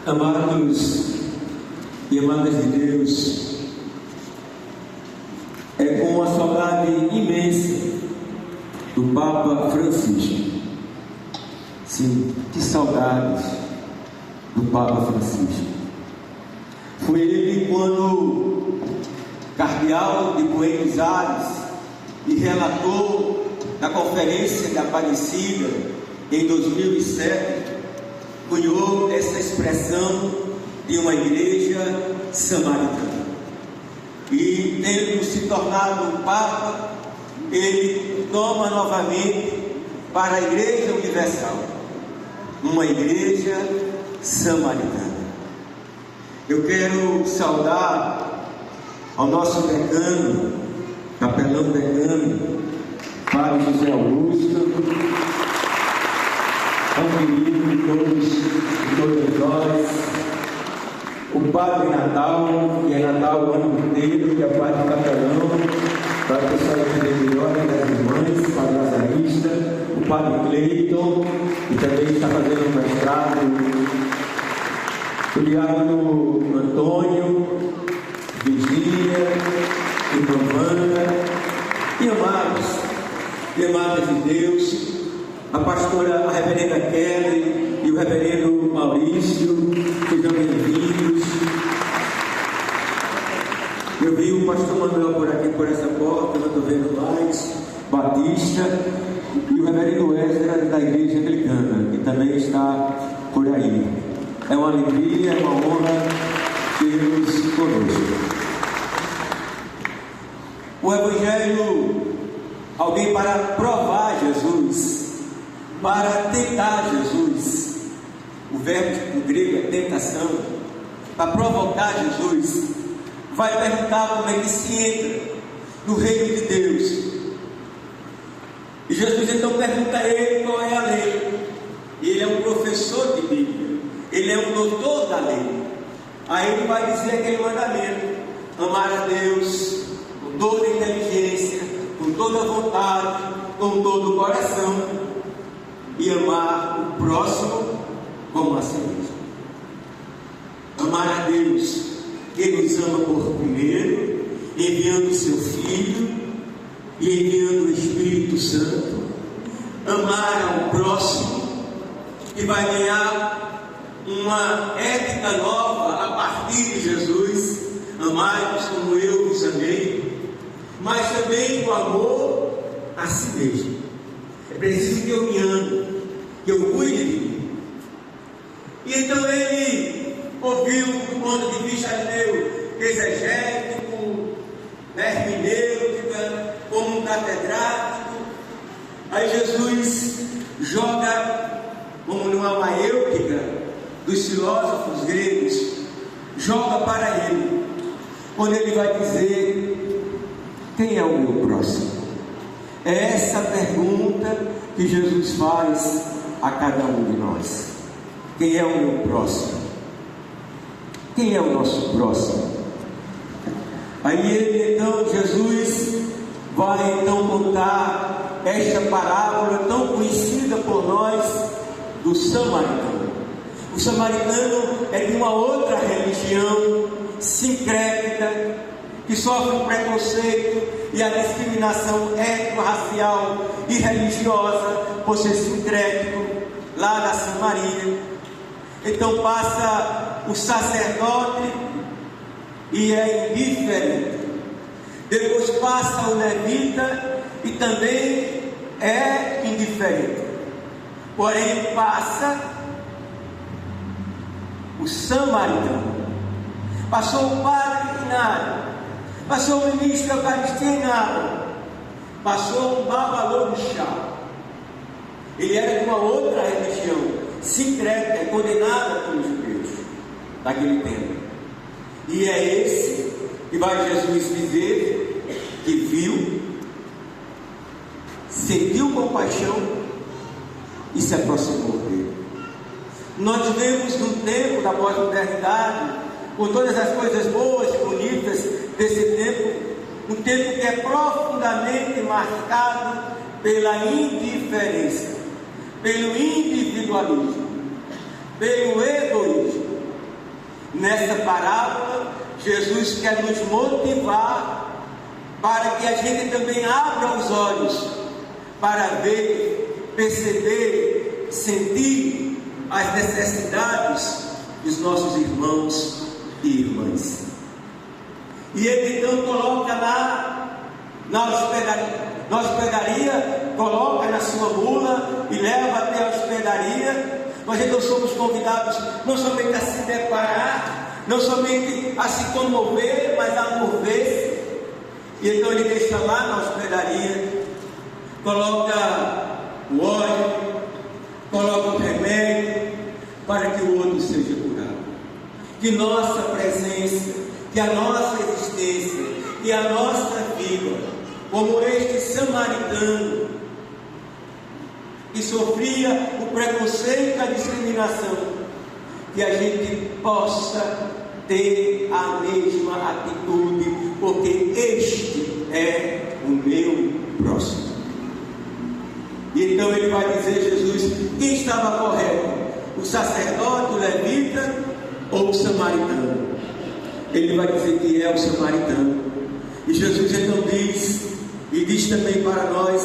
Amados e amadas de Deus, é com uma saudade imensa do Papa Francisco. Sim, que saudades do Papa Francisco. Foi ele quando cardeal de Buenos Aires e relator da Conferência da Aparecida em 2007, cunhou essa expressão de uma igreja samaritana. E tendo se tornado um Papa, ele toma novamente para a Igreja Universal, uma igreja samaritana. Eu quero saudar ao nosso decano, capelão decano, Padre José Augusto, tão querido de todos nós, o Padre Natal, que é Natal o ano inteiro, que é Padre Capelão, para o pessoal entender melhor, das irmãs, o Padre Lazarista, o Padre Cleiton, que também está fazendo um mestrado, o diácono Antônio, Virgínia, irmã Wanda, e amados e amadas de Deus, a pastora, a reverenda Kelly e o reverendo Maurício, sejam bem-vindos. Eu vi o pastor Manuel por aqui, por essa porta, não estou vendo mais, Batista, e o reverendo Ezra da Igreja Anglicana, que também está por aí. É uma alegria, é uma honra tê-los conosco. O Evangelho, alguém para provar Jesus, para tentar Jesus, o verbo do grego é tentação, para provocar Jesus, vai perguntar como é que se entra no reino de Deus. E Jesus então pergunta a ele qual é a lei. Ele é um professor de Bíblia, ele é um doutor da lei. Aí ele vai dizer aquele mandamento: amar a Deus com toda a inteligência, com toda a vontade, com todo o coração, e amar o próximo como a si mesmo. Amar a Deus, que nos ama por primeiro, enviando o seu Filho e enviando o Espírito Santo. Amar ao próximo, que vai ganhar uma ética nova a partir de Jesus. Amai-vos como eu vos amei, mas também o amor a si mesmo. É preciso que eu me ame, que eu cuide de mim. E então ele ouviu do ponto de vista exegético, hermenêutica, como um catedrático. Aí Jesus joga, como numa maiêutica dos filósofos gregos, joga para ele, quando ele vai dizer: quem é o meu próximo? É essa pergunta que Jesus faz a cada um de nós. Quem é o meu próximo? Quem é o nosso próximo? Aí ele, então, Jesus vai então contar esta parábola tão conhecida por nós do samaritano. O samaritano é de uma outra religião sincrética, que sofre o preconceito e a discriminação étnico-racial e religiosa por ser sincrético lá na Samaria. Então passa o sacerdote e é indiferente. Depois passa o levita e também é indiferente. Porém passa o samaritano. Passou o padre em nada, passou o ministro da Eucaristia em nada, passou um babalorixá. Ele era de uma outra religião sincrética, condenada pelos judeus daquele tempo. E é esse que vai Jesus dizer que viu, sentiu compaixão e se aproximou dele. Nós vivemos num tempo da pós-modernidade, com todas as coisas boas e bonitas desse tempo, um tempo que é profundamente marcado pela indiferença, pelo individualismo, pelo egoísmo. Nessa parábola, Jesus quer nos motivar para que a gente também abra os olhos para ver, perceber, sentir as necessidades dos nossos irmãos e irmãs. E ele então coloca lá na hospedaria, coloca na sua mula e leva até a hospedaria. Nós então somos convidados não somente a se deparar, não somente a se comover, mas a mover-se. E então ele deixa lá na hospedaria, coloca o óleo, coloca o remédio, para que o outro seja curado. Que nossa presença, que a nossa existência, que a nossa vida, como este samaritano que sofria o preconceito e a discriminação, que a gente possa ter a mesma atitude, porque este é o meu próximo. E então ele vai dizer, Jesus, quem estava correto? O sacerdote, o levita ou o samaritano? Ele vai dizer que é o samaritano. E Jesus então diz, e diz também para nós,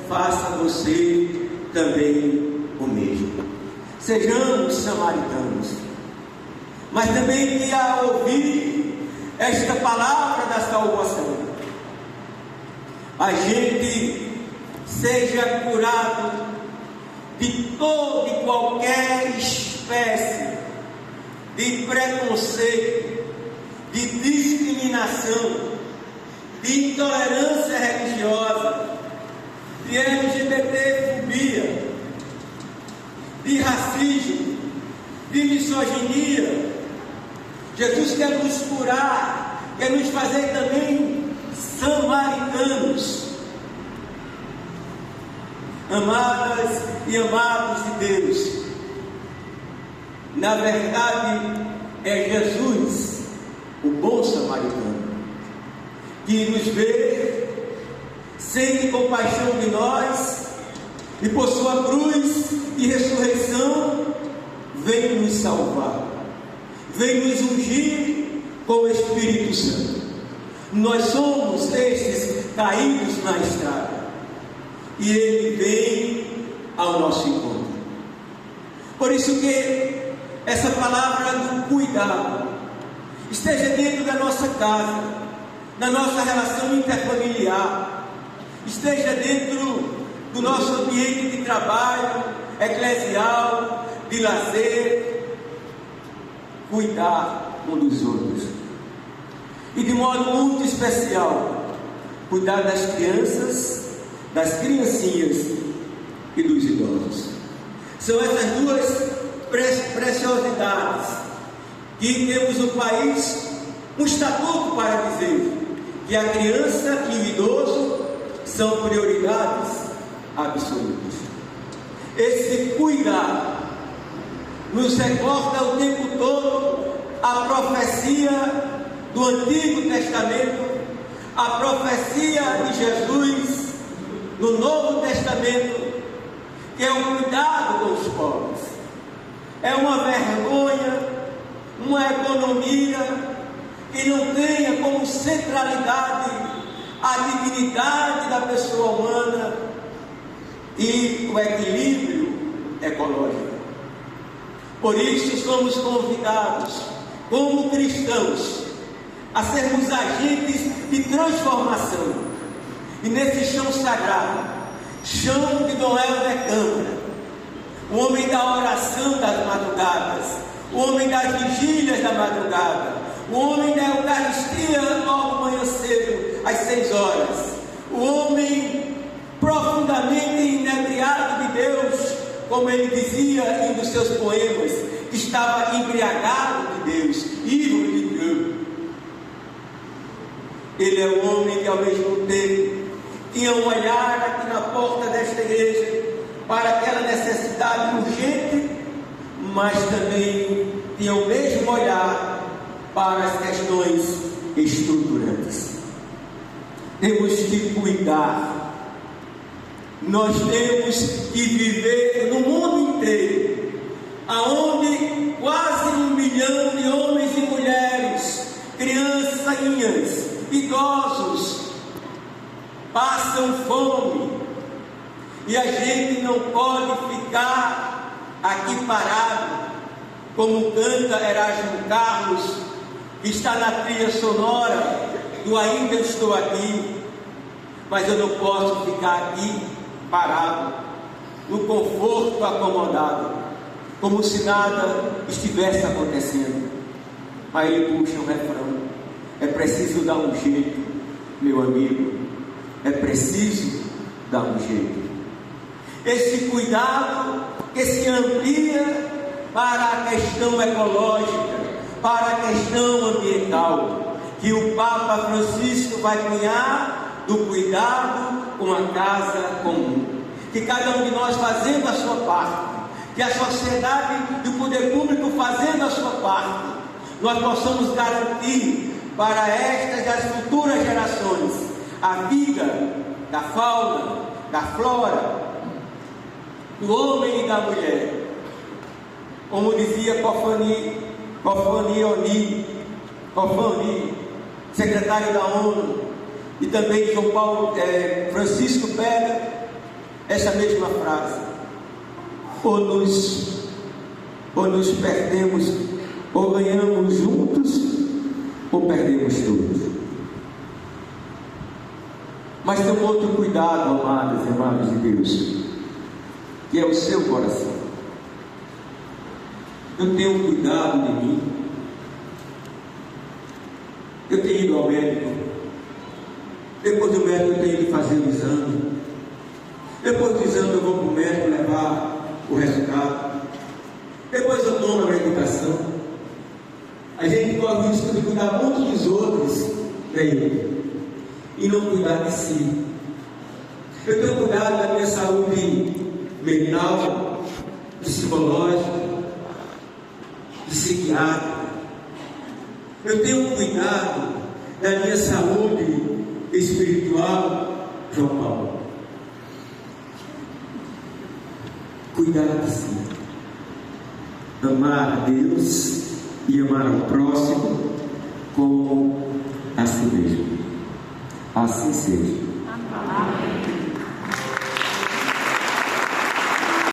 faça você também o mesmo. Sejamos samaritanos. Mas também que ao ouvir esta palavra da salvação, a gente seja curado de toda e qualquer espécie de preconceito, de discriminação, de intolerância religiosa, de LGBTfobia, de racismo, de misoginia. Jesus quer nos curar, quer nos fazer também samaritanos, amadas e amados de Deus. Na verdade, é Jesus, o bom samaritano, que nos vê, sente compaixão de nós, e por sua cruz e ressurreição, vem nos salvar, vem nos ungir com o Espírito Santo. Nós somos estes caídos na estrada, e Ele vem ao nosso encontro. Por isso que essa palavra do cuidado esteja dentro da nossa casa, da nossa relação interfamiliar, esteja dentro do nosso ambiente de trabalho, eclesial, de lazer. Cuidar um dos outros. E de modo muito especial, cuidar das crianças, das criancinhas e dos idosos. São essas duas preciosidades que temos no país um estatuto para dizer que a criança e o idoso são prioridades absolutas. Esse cuidar nos recorda o tempo todo a profecia do Antigo Testamento, a profecia de Jesus no Novo Testamento, que é o cuidado com os pobres. É uma vergonha, uma economia que não tenha como centralidade a dignidade da pessoa humana e o equilíbrio ecológico. Por isso somos convidados, como cristãos, a sermos agentes de transformação. E nesse chão sagrado, chão de Dom Helder Câmara, o homem da oração das madrugadas, o homem das vigílias da madrugada, o homem da Eucaristia logo manhã cedo, às 6 horas, o homem profundamente inebriado de Deus, como ele dizia em um dos seus poemas, que estava embriagado de Deus, ivre de Deus. Ele é o homem que ao mesmo tempo tinha um olhar aqui na porta desta igreja para aquela necessidade urgente, mas também tinha o mesmo olhar para as questões estruturantes. Temos que cuidar, nós temos que viver no mundo inteiro, aonde quase 1 milhão de homens criancinhas, idosos, passam fome, e a gente não pode ficar aqui parado, como canta Erasmo Carlos, que está na trilha sonora do Ainda Estou Aqui. Mas eu não posso ficar aqui parado, no conforto acomodado, como se nada estivesse acontecendo. Aí ele puxa um refrão: é preciso dar um jeito, meu amigo, é preciso dar um jeito. Esse cuidado que se amplia para a questão ecológica, para a questão ambiental, que o Papa Francisco vai cunhar do cuidado com a casa comum. Que cada um de nós fazendo a sua parte, que a sociedade e o poder público fazendo a sua parte, nós possamos garantir para estas e as futuras gerações a vida da fauna, da flora, do homem e da mulher. Como dizia Kofani Oni, secretário da ONU, e também Francisco pega essa mesma frase: ou nos perdemos, ou ganhamos juntos, ou perdemos todos. Mas tem um outro cuidado, amadas e amados de Deus, que é o seu coração. Eu tenho cuidado de mim. Eu tenho ido ao médico. Depois do médico eu tenho que fazer o exame. Depois do exame eu vou para o médico levar o resultado. Depois eu tomo a medicação. A gente corre o risco de cuidar muito dos outros, e não cuidar de si. Eu tenho cuidado da minha saúde mental, psicológica, psiquiátrica. Eu tenho cuidado da minha saúde espiritual, João Paulo. Cuidar de si, amar a Deus e amar ao próximo como a si mesmo. Assim seja. Amém.